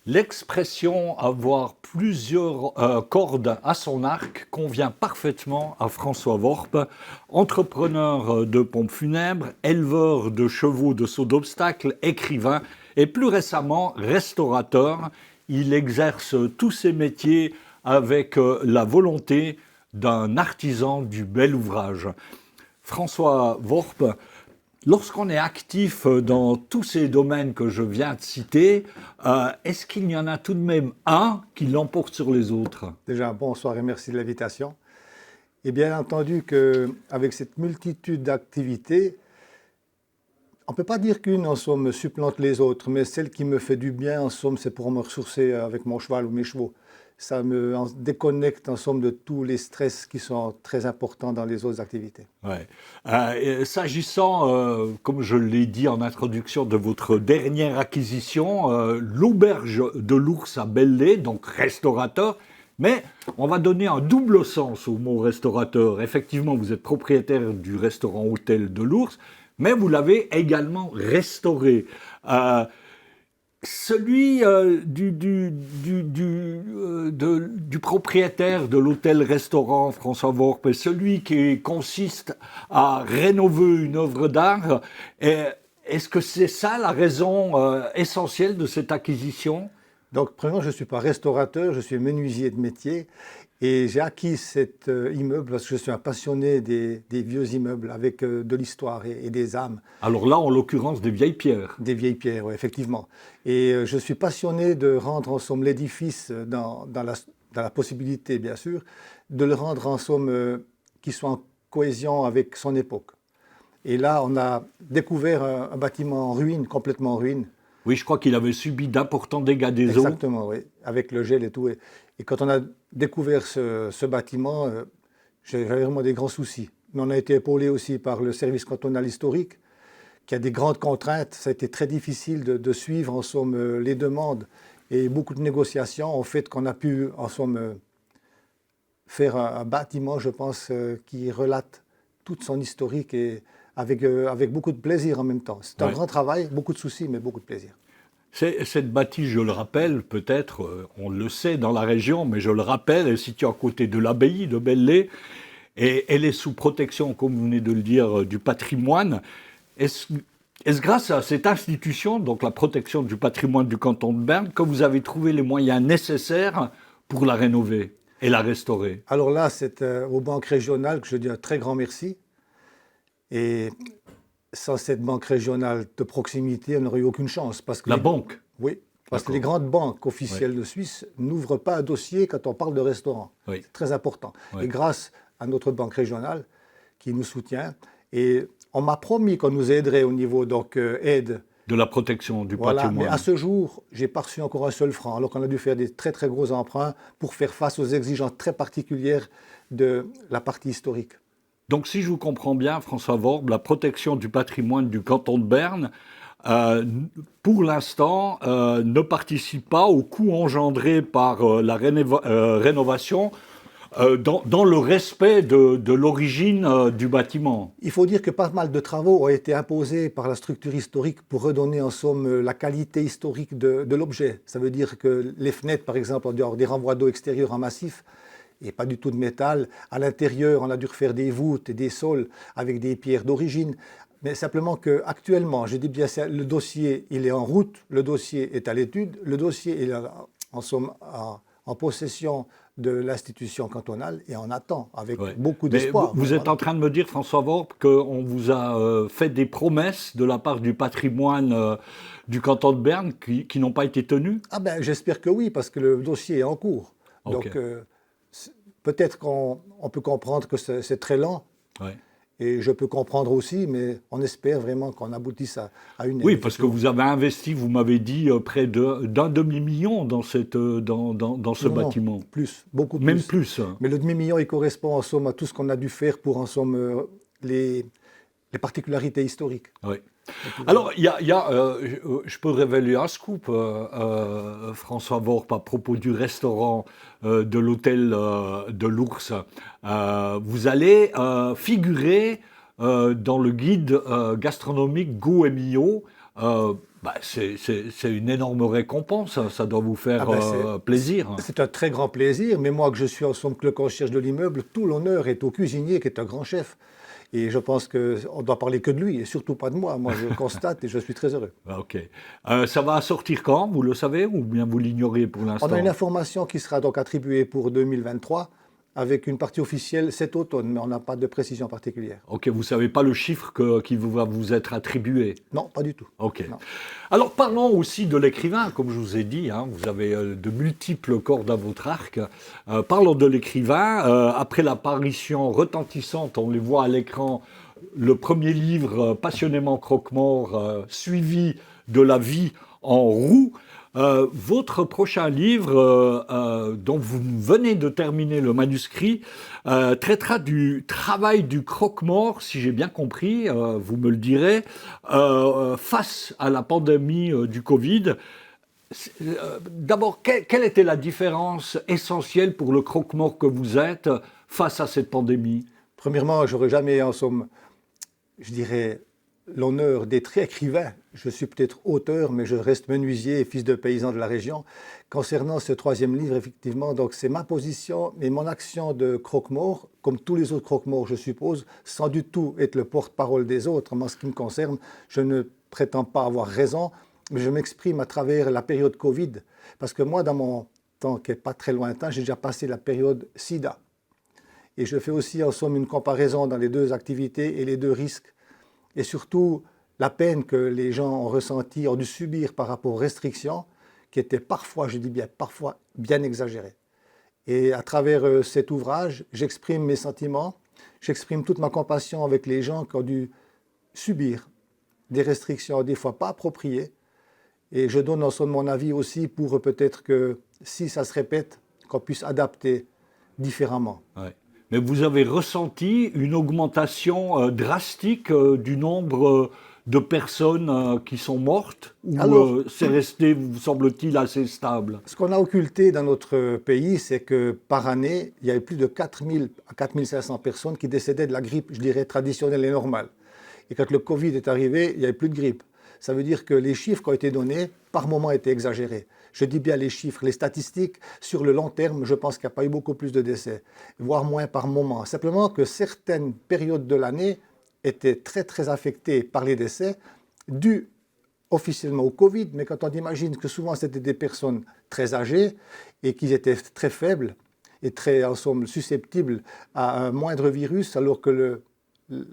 L'expression avoir plusieurs cordes à son arc convient parfaitement à François Worp, entrepreneur de pompes funèbres, éleveur de chevaux de saut d'obstacles, écrivain et plus récemment restaurateur. Il exerce tous ses métiers avec la volonté d'un artisan du bel ouvrage. François Worp, lorsqu'on est actif dans tous ces domaines que je viens de citer, est-ce qu'il y en a tout de même un qui l'emporte sur les autres? Déjà, bonsoir et merci de l'invitation. Et bien entendu qu'avec cette multitude d'activités, on ne peut pas dire qu'une, en somme, supplante les autres, mais celle qui me fait du bien, en somme, c'est pour me ressourcer avec mon cheval ou mes chevaux. Ça me déconnecte, en somme, de tous les stress qui sont très importants dans les autres activités. Ouais. S'agissant, comme je l'ai dit en introduction, de votre dernière acquisition, l'auberge de l'Ours à Belley, donc restaurateur, mais on va donner un double sens au mot restaurateur. Effectivement, vous êtes propriétaire du restaurant-hôtel de l'Ours, mais vous l'avez également restauré. Celui du propriétaire de l'hôtel-restaurant François Worp est celui qui consiste à rénover une œuvre d'art. Est-ce que c'est ça la raison essentielle de cette acquisition? Donc, premièrement, je ne suis pas restaurateur, je suis menuisier de métier. Et j'ai acquis cet immeuble parce que je suis un passionné des vieux immeubles avec de l'histoire et des âmes. Alors là, en l'occurrence, des vieilles pierres. Des vieilles pierres, oui, effectivement. Et je suis passionné de rendre en somme l'édifice dans la possibilité, bien sûr, de le rendre en somme qui soit en cohésion avec son époque. Et là, on a découvert un bâtiment en ruine, complètement en ruine. Oui, je crois qu'il avait subi d'importants dégâts des eaux. Exactement, oui, avec le gel et tout. Et quand on a découvert ce bâtiment, j'avais vraiment des grands soucis. Mais on a été épaulé aussi par le service cantonal historique, qui a des grandes contraintes. Ça a été très difficile de suivre, en somme, les demandes. Et beaucoup de négociations ont fait qu'on a pu, en somme, faire un bâtiment, je pense, qui relate toute son historique et avec beaucoup de plaisir en même temps. C'est un grand travail, beaucoup de soucis, mais beaucoup de plaisir. Cette bâtisse, je le rappelle, peut-être, on le sait dans la région, mais je le rappelle, elle est située à côté de l'abbaye de Belley, et elle est sous protection, comme vous venez de le dire, du patrimoine. Est-ce grâce à cette institution, donc la protection du patrimoine du canton de Berne, que vous avez trouvé les moyens nécessaires pour la rénover et la restaurer? Alors là, c'est aux banques régionales que je dis un très grand merci. Et sans cette banque régionale de proximité, on n'aurait eu aucune chance. Parce que La banque? Oui, parce que les grandes banques officielles de Suisse n'ouvrent pas un dossier quand on parle de restaurant. Oui. C'est très important. Oui. Et grâce à notre banque régionale qui nous soutient, et on m'a promis qu'on nous aiderait au niveau donc aide. De la protection du Voilà, patrimoine. mais à ce jour, j'ai pas reçu encore un seul franc, alors qu'on a dû faire des très très gros emprunts pour faire face aux exigences très particulières de la partie historique. Donc, si je vous comprends bien, François Worp, la protection du patrimoine du canton de Berne, pour l'instant, ne participe pas au coût engendré par la rénovation dans le respect de l'origine du bâtiment. Il faut dire que pas mal de travaux ont été imposés par la structure historique pour redonner en somme la qualité historique de l'objet. Ça veut dire que les fenêtres, par exemple, ont dû avoir des renvois d'eau extérieurs en massif et pas du tout de métal. À l'intérieur, on a dû refaire des voûtes et des sols avec des pierres d'origine. Mais simplement qu'actuellement, je dis bien, le dossier, il est en route, le dossier est à l'étude, le dossier est en somme en possession de l'institution cantonale et on attend avec beaucoup d'espoir. Vous êtes en train de me dire, François Worp, qu'on vous a fait des promesses de la part du patrimoine du canton de Berne qui n'ont pas été tenues? Ah ben, j'espère que oui, parce que le dossier est en cours. Okay. Donc, peut-être qu'on peut comprendre que c'est très lent. Ouais. Et je peux comprendre aussi, mais on espère vraiment qu'on aboutisse à une... Oui, parce que vous avez investi, vous m'avez dit, près d'un demi-million dans ce bâtiment. Non, plus, beaucoup plus. Même plus. Hein. Mais le demi-million, il correspond en somme à tout ce qu'on a dû faire pour en somme les particularités historiques. Oui. Alors, je peux révéler un scoop, François Worp, à propos du restaurant de l'hôtel de l'Ours. Vous allez figurer dans le guide gastronomique Go et Mio. Bah, c'est une énorme récompense, hein. Ça doit vous faire Ah ben, c'est plaisir. c'est un très grand plaisir, mais moi que je suis en somme que le concierge de l'immeuble, tout l'honneur est au cuisinier qui est un grand chef. Et je pense qu'on doit parler que de lui, et surtout pas de moi. Moi, je constate et je suis très heureux. Ah, ok. Ça va sortir quand, vous le savez, ou bien vous l'ignorez pour On a une l'instant? information qui sera donc attribuée pour 2023, avec une partie officielle cet automne, mais on n'a pas de précision particulière. Ok, vous ne savez pas le chiffre qui va vous être attribué. Non, pas du tout. Ok. Non. Alors parlons aussi de l'écrivain, comme je vous ai dit, hein, vous avez de multiples cordes à votre arc. Parlons de l'écrivain. Après l'apparition retentissante, on les voit à l'écran, le premier livre passionnément croque-mort, suivi de la vie en roue. Votre prochain livre, dont vous venez de terminer le manuscrit, traitera du travail du croque-mort, si j'ai bien compris, vous me le direz, face à la pandémie du Covid. D'abord, quelle était la différence essentielle pour le croque-mort que vous êtes face à cette pandémie? Premièrement, j'aurais jamais, en somme, je dirais, l'honneur d'être écrivain. Je suis peut-être auteur, mais je reste menuisier et fils de paysan de la région. Concernant ce troisième livre, effectivement, donc c'est ma position et mon action de croque-mort, comme tous les autres croque-morts, je suppose, sans du tout être le porte-parole des autres. En ce qui me concerne, je ne prétends pas avoir raison, mais je m'exprime à travers la période Covid. Parce que moi, dans mon temps qui n'est pas très lointain, j'ai déjà passé la période SIDA. Et je fais aussi, en somme, une comparaison dans les deux activités et les deux risques. Et surtout, la peine que les gens ont ressentie, ont dû subir par rapport aux restrictions, qui étaient parfois, je dis bien parfois, bien exagérées. Et à travers cet ouvrage, j'exprime mes sentiments, j'exprime toute ma compassion avec les gens qui ont dû subir des restrictions des fois pas appropriées. Et je donne en somme mon avis aussi pour peut-être que si ça se répète, qu'on puisse adapter différemment. Ouais. Mais vous avez ressenti une augmentation drastique du nombre de personnes qui sont mortes, ou Alors, c'est resté, vous semble-t-il, assez stable? ce qu'on a occulté dans notre pays, c'est que par année, il y avait plus de 4000 à 4500 personnes qui décédaient de la grippe, je dirais, traditionnelle et normale. Et quand le Covid est arrivé, il n'y avait plus de grippe. Ça veut dire que les chiffres qui ont été donnés, par moment, étaient exagérés. Je dis bien les chiffres, les statistiques, sur le long terme, je pense qu'il n'y a pas eu beaucoup plus de décès, voire moins par moment. Simplement que certaines périodes de l'année étaient très, très affectées par les décès, dus officiellement au Covid, mais quand on imagine que souvent c'était des personnes très âgées et qui étaient très faibles et très, en somme, susceptibles à un moindre virus, alors que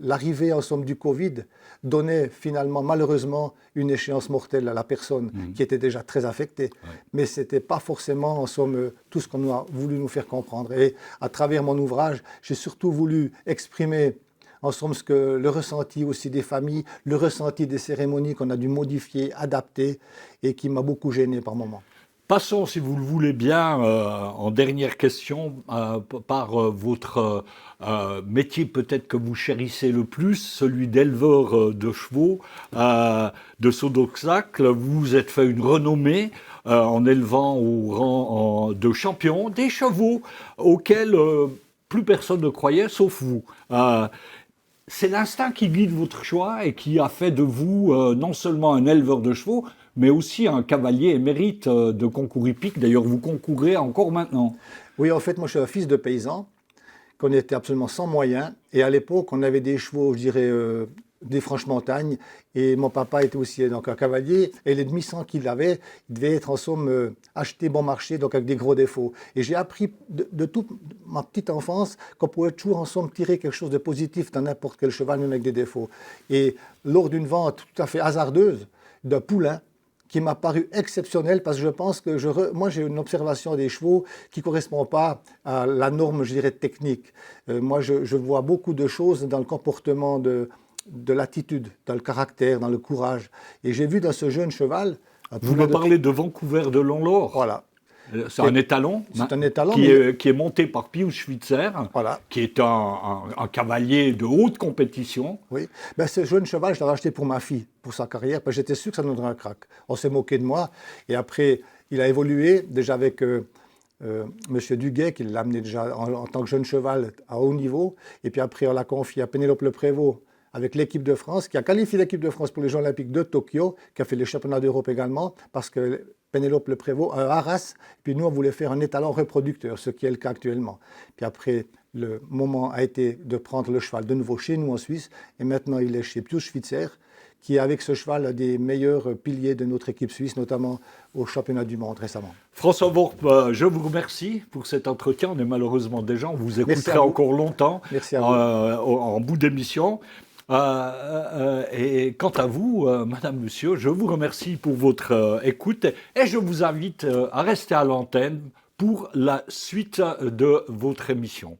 l'arrivée, en somme, du Covid donnait finalement, malheureusement, une échéance mortelle à la personne qui était déjà très affectée. Ouais. Mais ce n'était pas forcément, en somme, tout ce qu'on a voulu nous faire comprendre. Et à travers mon ouvrage, j'ai surtout voulu exprimer, en somme, le ressenti aussi des familles, le ressenti des cérémonies qu'on a dû modifier, adapter, et qui m'a beaucoup gêné par moments. Passons, si vous le voulez bien, en dernière question, par votre métier peut-être que vous chérissez le plus, celui d'éleveur de chevaux, de saut d'obstacle. Vous vous êtes fait une renommée en élevant au rang de champion des chevaux auxquels plus personne ne croyait, sauf vous. C'est l'instinct qui guide votre choix et qui a fait de vous non seulement un éleveur de chevaux, mais aussi un cavalier émérite de concours hippique. D'ailleurs, vous concourez encore maintenant. Oui, en fait, moi, je suis un fils de paysan, qu'on était absolument sans moyens. Et à l'époque, on avait des chevaux, je dirais, des franches-montagnes. Et mon papa était aussi donc, un cavalier. Et les demi-cents qu'il avait, il devait être en somme acheté bon marché, donc avec des gros défauts. Et j'ai appris de toute ma petite enfance qu'on pouvait toujours en somme tirer quelque chose de positif dans n'importe quel cheval, même avec des défauts. Et lors d'une vente tout à fait hasardeuse d'un poulain, qui m'a paru exceptionnel parce que je pense que moi j'ai une observation des chevaux qui ne correspond pas à la norme, je dirais, technique. Moi je vois beaucoup de choses dans le comportement de l'attitude, dans le caractère, dans le courage. Et j'ai vu dans ce jeune cheval... Vous me parlez de Vancouver de Longlore. Voilà. C'est un étalon, c'est un étalon qui est monté par Pius Schweitzer, voilà. qui est un cavalier de haute compétition. Oui, ben, ce jeune cheval, je l'avais acheté pour ma fille, pour sa carrière, parce que j'étais sûr que ça nous donnerait un crack. On s'est moqué de moi, et après, il a évolué, déjà avec M. Duguay, qui l'a amené déjà en tant que jeune cheval à haut niveau, et puis après, on l'a confié à Pénélope Le Prévost, avec l'équipe de France, qui a qualifié l'équipe de France pour les Jeux Olympiques de Tokyo, qui a fait les championnats d'Europe également, parce que Pénélope Le Prévost a Arras, puis nous on voulait faire un étalon reproducteur, ce qui est le cas actuellement. Puis après, le moment a été de prendre le cheval de nouveau chez nous en Suisse, et maintenant il est chez Pius Schwitzer, qui avec ce cheval a des meilleurs piliers de notre équipe suisse, notamment au championnat du monde récemment. François Worp, je vous remercie pour cet entretien. On est malheureusement déjà, on vous écouterait encore longtemps. Merci à vous. En bout d'émission. Et quant à vous, Madame, Monsieur, je vous remercie pour votre écoute et je vous invite à rester à l'antenne pour la suite de votre émission.